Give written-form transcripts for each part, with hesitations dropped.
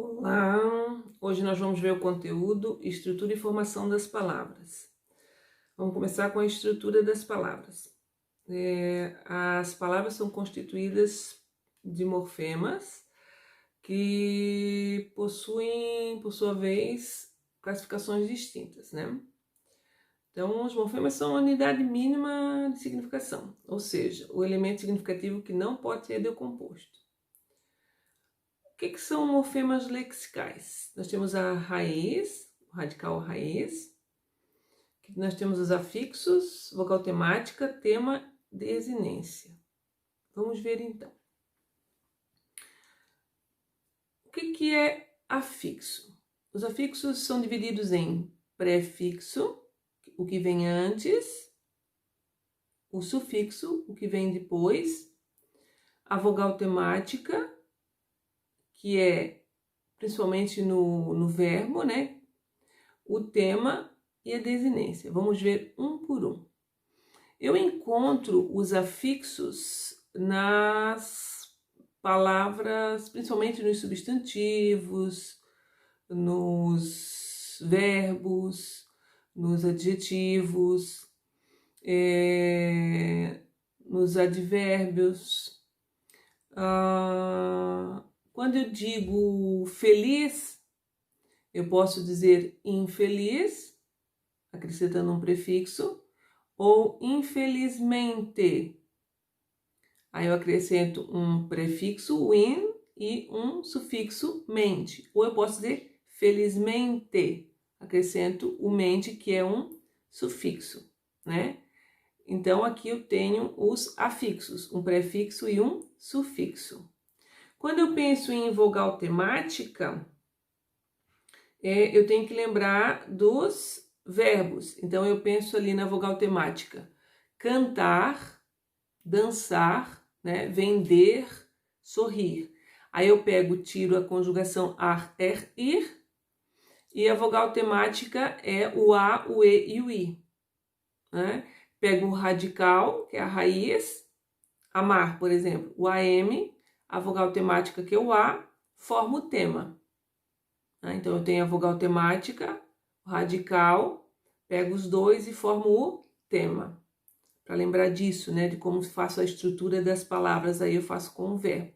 Olá! Hoje nós vamos ver o conteúdo, estrutura e formação das palavras. Vamos começar com a estrutura das palavras. As palavras são constituídas de morfemas que possuem, por sua vez, classificações distintas, né? Então, os morfemas são a unidade mínima de significação, ou seja, o elemento significativo que não pode ser decomposto. O que são morfemas lexicais? Nós temos a raiz, o radical raiz, nós temos os afixos, vogal temática, tema, desinência. Vamos ver então. O que é afixo? Os afixos são divididos em prefixo, o que vem antes, o sufixo, o que vem depois, a vogal temática, que é principalmente no verbo, né? O tema e a desinência. Vamos ver um por um. Eu encontro os afixos nas palavras, principalmente nos substantivos, nos verbos, nos adjetivos, nos advérbios. Quando eu digo feliz, eu posso dizer infeliz, acrescentando um prefixo, ou infelizmente. Aí eu acrescento um prefixo, in, e um sufixo, mente. Ou eu posso dizer felizmente, acrescento o mente, que é um sufixo, né? Então, aqui eu tenho os afixos, um prefixo e um sufixo. Quando eu penso em vogal temática, eu tenho que lembrar dos verbos. Então, eu penso ali na vogal temática. Cantar, dançar, né? Vender, sorrir. Aí eu tiro a conjugação ar, er, ir. E a vogal temática é o a, o e e o i. Né? Pego o radical, que é a raiz. Amar, por exemplo, o am. A vogal temática, que é o a, forma o tema. Então, eu tenho a vogal temática, o radical, pego os dois e formo o tema. Para lembrar disso, né, de como faço a estrutura das palavras, aí eu faço com o verbo.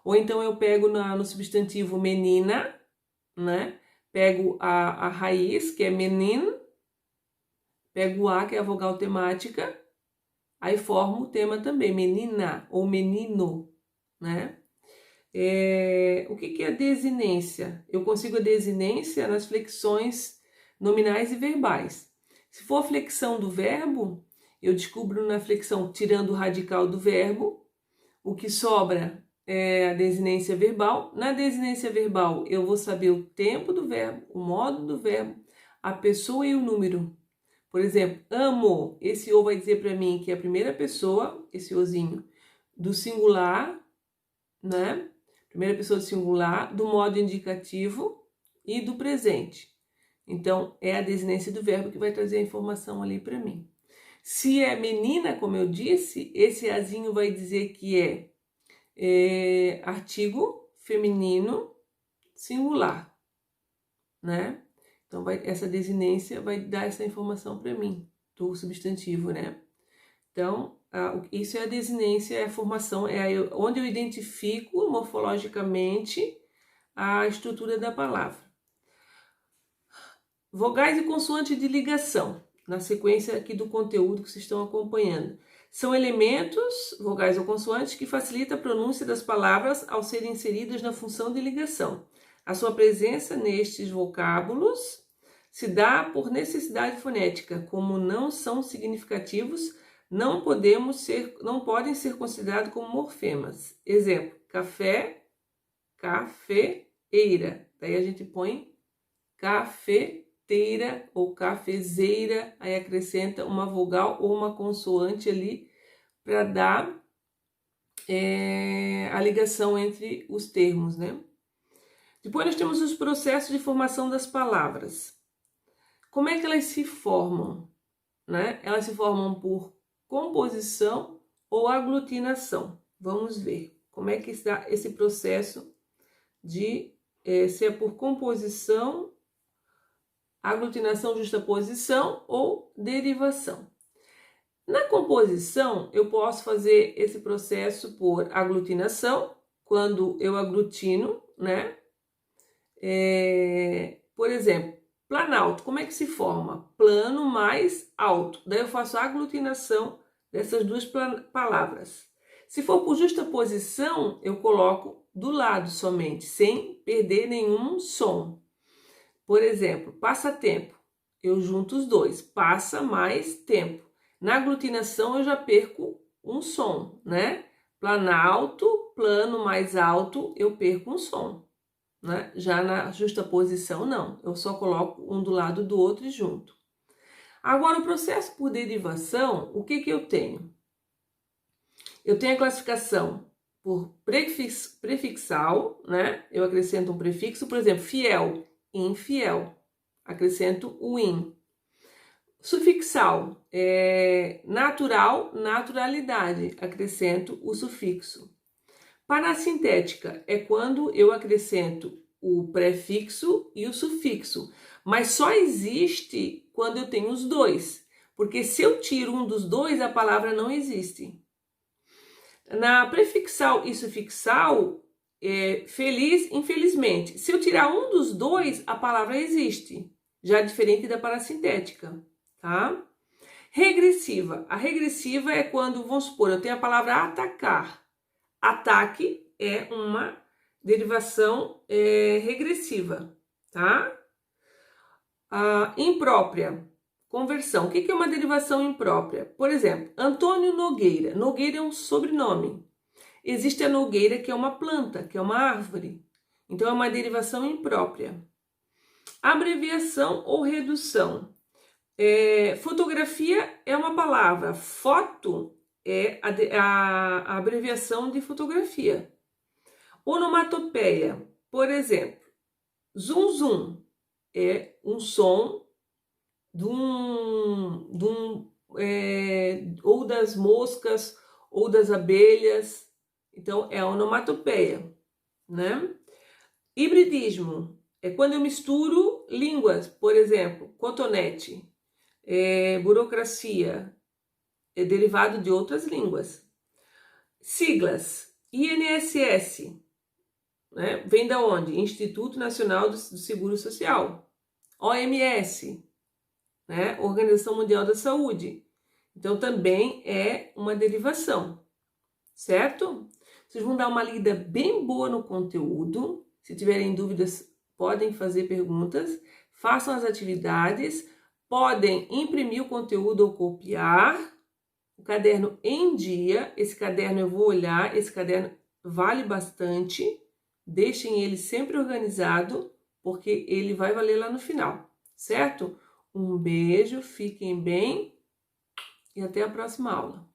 Ou então eu pego no substantivo menina, né, pego a raiz, que é menin, pego o a, que é a vogal temática, aí formo o tema também, menina ou menino, né? O que é a desinência? Eu consigo a desinência nas flexões nominais e verbais. Se for flexão do verbo, eu descubro na flexão tirando o radical do verbo, o que sobra é a desinência verbal. Na desinência verbal, eu vou saber o tempo do verbo, o modo do verbo, a pessoa e o número. Por exemplo, amo, esse o vai dizer para mim que é a primeira pessoa, esse ozinho, do singular, né? Primeira pessoa do singular, do modo indicativo e do presente. Então, é a desinência do verbo que vai trazer a informação ali para mim. Se é menina, como eu disse, esse azinho vai dizer que é artigo feminino singular, né? Então, essa desinência vai dar essa informação para mim, do substantivo, né? Então, isso é a desinência, é a formação, onde eu identifico morfologicamente a estrutura da palavra. Vogais e consoantes de ligação, na sequência aqui do conteúdo que vocês estão acompanhando. São elementos, vogais ou consoantes, que facilitam a pronúncia das palavras ao serem inseridas na função de ligação. A sua presença nestes vocábulos se dá por necessidade fonética, como não são significativos, não podem ser considerados como morfemas. Exemplo, café, cafeeira. Daí a gente põe cafeteira ou cafezeira, aí acrescenta uma vogal ou uma consoante ali para dar a ligação entre os termos, né? Depois nós temos os processos de formação das palavras. Como é que elas se formam? Né? Elas se formam por composição ou aglutinação. Vamos ver como é que está esse processo de se é por composição, aglutinação, justaposição ou derivação. Na composição, eu posso fazer esse processo por aglutinação, quando eu aglutino, né? Por exemplo, planalto, como é que se forma? Plano mais alto. Daí eu faço a aglutinação dessas duas palavras. Se for por justaposição, eu coloco do lado somente, sem perder nenhum som. Por exemplo, passatempo, eu junto os dois, passa mais tempo. Na aglutinação eu já perco um som, né? Planalto, plano mais alto, eu perco um som, né? Já na justaposição não, eu só coloco um do lado do outro e junto. Agora o processo por derivação, o que eu tenho? Eu tenho a classificação por prefixal, né? Eu acrescento um prefixo, por exemplo, fiel, infiel, acrescento o in. Sufixal, natural, naturalidade, acrescento o sufixo. Parassintética é quando eu acrescento o prefixo e o sufixo, mas só existe quando eu tenho os dois, porque se eu tiro um dos dois, a palavra não existe. Na prefixal e sufixal, feliz, infelizmente. Se eu tirar um dos dois, a palavra existe, já diferente da parassintética, tá? Regressiva. A regressiva é quando, vamos supor, eu tenho a palavra atacar. Ataque é uma derivação regressiva, tá? Imprópria. Conversão. O que é uma derivação imprópria? Por exemplo, Antônio Nogueira. Nogueira é um sobrenome. Existe a nogueira, que é uma planta, que é uma árvore. Então, é uma derivação imprópria. Abreviação ou redução. Fotografia é uma palavra. Foto é a abreviação de fotografia. Onomatopeia. Por exemplo, zum zum é um som ou das moscas ou das abelhas. Então, é a onomatopeia, né? Hibridismo é quando eu misturo línguas, por exemplo, cotonete, burocracia, é derivado de outras línguas. Siglas, INSS, né? Vem da onde? Instituto Nacional do Seguro Social. OMS, né? Organização Mundial da Saúde. Então, também é uma derivação, certo? Vocês vão dar uma lida bem boa no conteúdo. Se tiverem dúvidas, podem fazer perguntas. Façam as atividades. Podem imprimir o conteúdo ou copiar. O caderno em dia. Esse caderno eu vou olhar. Esse caderno vale bastante. Deixem ele sempre organizado, porque ele vai valer lá no final, certo? Um beijo, fiquem bem e até a próxima aula.